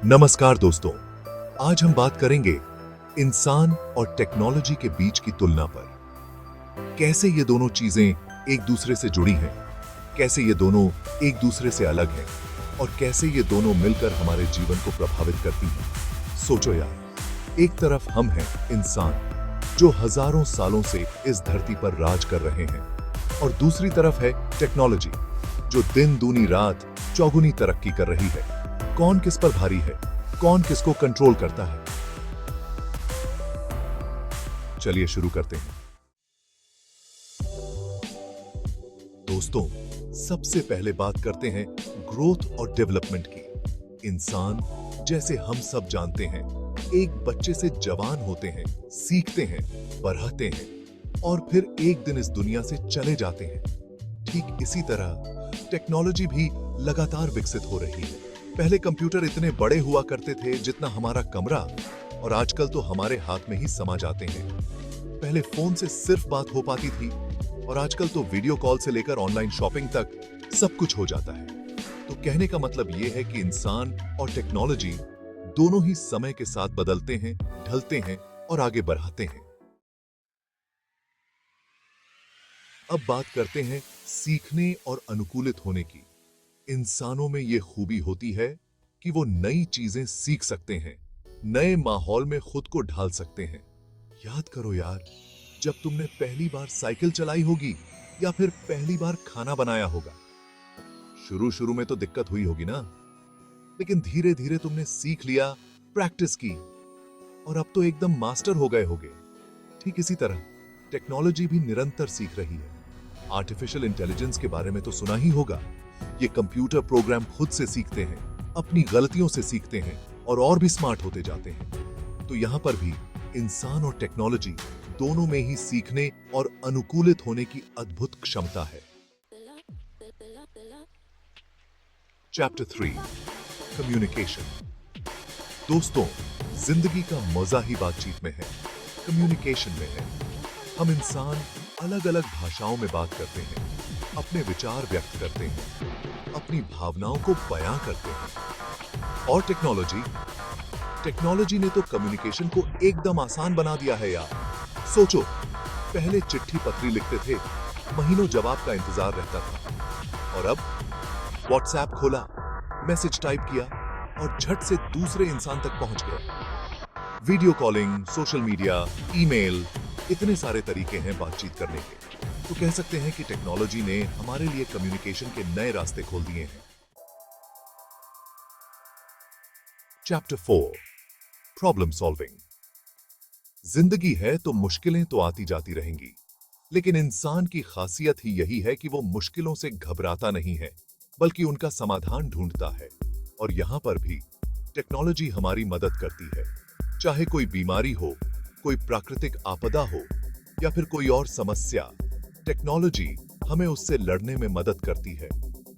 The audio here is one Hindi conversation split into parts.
नमस्कार दोस्तों, आज हम बात करेंगे इंसान और टेक्नोलॉजी के बीच की तुलना पर। कैसे ये दोनों चीजें एक दूसरे से जुड़ी हैं, कैसे ये दोनों एक दूसरे से अलग हैं और कैसे ये दोनों मिलकर हमारे जीवन को प्रभावित करती हैं। सोचो यार, एक तरफ हम हैं इंसान जो हजारों सालों से इस धरती पर राज कर रहे हैं और दूसरी तरफ है टेक्नोलॉजी जो दिन दूनी रात चौगुनी तरक्की कर रही है। कौन किस पर भारी है, कौन किसको कंट्रोल करता है? चलिए शुरू करते हैं। दोस्तों, सबसे पहले बात करते हैं ग्रोथ और डेवलपमेंट की। इंसान, जैसे हम सब जानते हैं, एक बच्चे से जवान होते हैं, सीखते हैं, बढ़ते हैं और फिर एक दिन इस दुनिया से चले जाते हैं। ठीक इसी तरह टेक्नोलॉजी भी लगातार विकसित हो रही है। पहले कंप्यूटर इतने बड़े हुआ करते थे जितना हमारा कमरा, और आजकल तो हमारे हाथ में ही समा जाते हैं। पहले फोन से सिर्फ बात हो पाती थी और आजकल तो वीडियो कॉल से लेकर ऑनलाइन शॉपिंग तक सब कुछ हो जाता है। तो कहने का मतलब यह है कि इंसान और टेक्नोलॉजी दोनों ही समय के साथ बदलते हैं, ढलते हैं और आगे बढ़ाते हैं। अब बात करते हैं सीखने और अनुकूलित होने की। इंसानों में यह खूबी होती है कि वो नई चीजें सीख सकते हैं, नए माहौल में खुद को ढाल सकते हैं। याद करो यार, जब तुमने पहली बार साइकिल चलाई होगी या फिर पहली बार खाना बनाया होगा। शुरू शुरू में तो दिक्कत हुई होगी ना, लेकिन धीरे धीरे तुमने सीख लिया, प्रैक्टिस की और अब तो एकदम मास्टर हो गए होगे। ठीक इसी तरह टेक्नोलॉजी भी निरंतर सीख रही है। आर्टिफिशियल इंटेलिजेंस के बारे में तो सुना ही होगा। ये कंप्यूटर प्रोग्राम खुद से सीखते हैं, अपनी गलतियों से सीखते हैं और भी स्मार्ट होते जाते हैं। तो यहां पर भी इंसान और टेक्नोलॉजी दोनों में ही सीखने और अनुकूलित होने की अद्भुत क्षमता है। Chapter 3, communication. दोस्तों, जिंदगी का मजा ही बातचीत में है, कम्युनिकेशन में है। हम इंसान अलग अलग भाषाओं में बात करते हैं, अपने विचार व्यक्त करते हैं, अपनी भावनाओं को बयां करते हैं। और टेक्नोलॉजी ने तो कम्युनिकेशन को एकदम आसान बना दिया है यार। सोचो, पहले चिट्ठी पत्री लिखते थे, महीनों जवाब का इंतजार रहता था, और अब व्हाट्सएप खोला, मैसेज टाइप किया और झट से दूसरे इंसान तक पहुंच गए। Video calling, social media, email, इतने सारे तरीके हैं बातचीत करने के। तो कह सकते हैं कि टेक्नोलॉजी ने हमारे लिए कम्युनिकेशन के नए रास्ते खोल दिए हैं। Chapter 4, problem solving. जिंदगी है तो मुश्किलें तो आती जाती रहेंगी, लेकिन इंसान की खासियत ही यही है कि वो मुश्किलों से घबराता नहीं है, बल्कि उनका समाधान ढूंढता है। और यहां पर भी टेक्नोलॉजी हमारी मदद करती है। चाहे कोई बीमारी हो, कोई प्राकृतिक आपदा हो या फिर कोई और समस्या, टेक्नोलॉजी हमें उससे लड़ने में मदद करती है।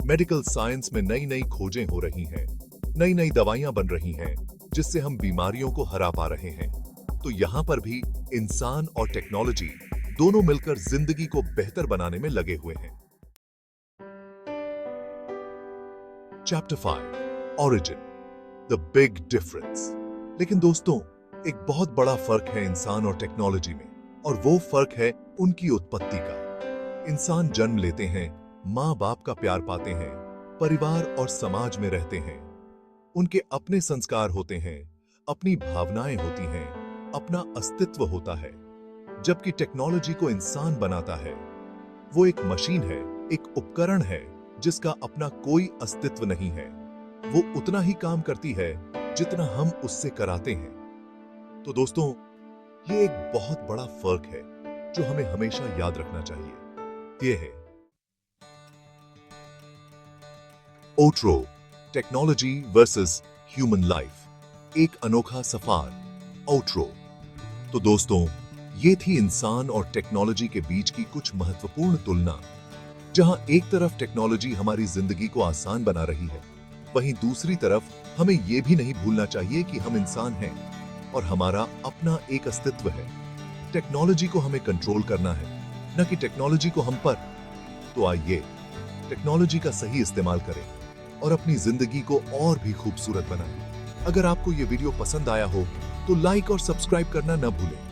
मेडिकल साइंस में नई नई खोजें हो रही हैं, नई नई दवाइयां बन रही हैं, जिससे हम बीमारियों को हरा पा रहे हैं। तो यहां पर भी इंसान और टेक्नोलॉजी दोनों मिलकर जिंदगी को बेहतर बनाने में लगे हुए हैं। Chapter 5, origin, the big difference. लेकिन दोस्तों, एक बहुत बड़ा फर्क है इंसान और टेक्नोलॉजी में, और वो फर्क है उनकी उत्पत्ति का। इंसान जन्म लेते हैं, माँ बाप का प्यार पाते हैं, परिवार और समाज में रहते हैं। उनके अपने संस्कार होते हैं, अपनी भावनाएं होती हैं, अपना अस्तित्व होता है। जबकि टेक्नोलॉजी को इंसान बनाता है। वो एक मशीन है, एक उपकरण है जिसका अपना कोई अस्तित्व नहीं है। वो उतना ही काम करती है जितना हम उससे कराते हैं। तो दोस्तों, ये एक बहुत बड़ा फर्क है जो हमें हमेशा याद रखना चाहिए। ये है ओट्रो, टेक्नोलॉजी वर्सेस ह्यूमन लाइफ, एक अनोखा सफर, ओट्रो। तो दोस्तों, ये थी इंसान और टेक्नोलॉजी के बीच की कुछ महत्वपूर्ण तुलना। जहां एक तरफ टेक्नोलॉजी हमारी जिंदगी को आसान बना रही है, वहीं दूसरी तरफ हमें यह भी नहीं भूलना चाहिए कि हम इंसान हैं और हमारा अपना एक अस्तित्व है। टेक्नोलॉजी को हमें कंट्रोल करना है, न कि टेक्नोलॉजी को हम पर। तो आइए टेक्नोलॉजी का सही इस्तेमाल करें और अपनी जिंदगी को और भी खूबसूरत बनाएं। अगर आपको ये वीडियो पसंद आया हो तो लाइक और सब्सक्राइब करना न भूलें।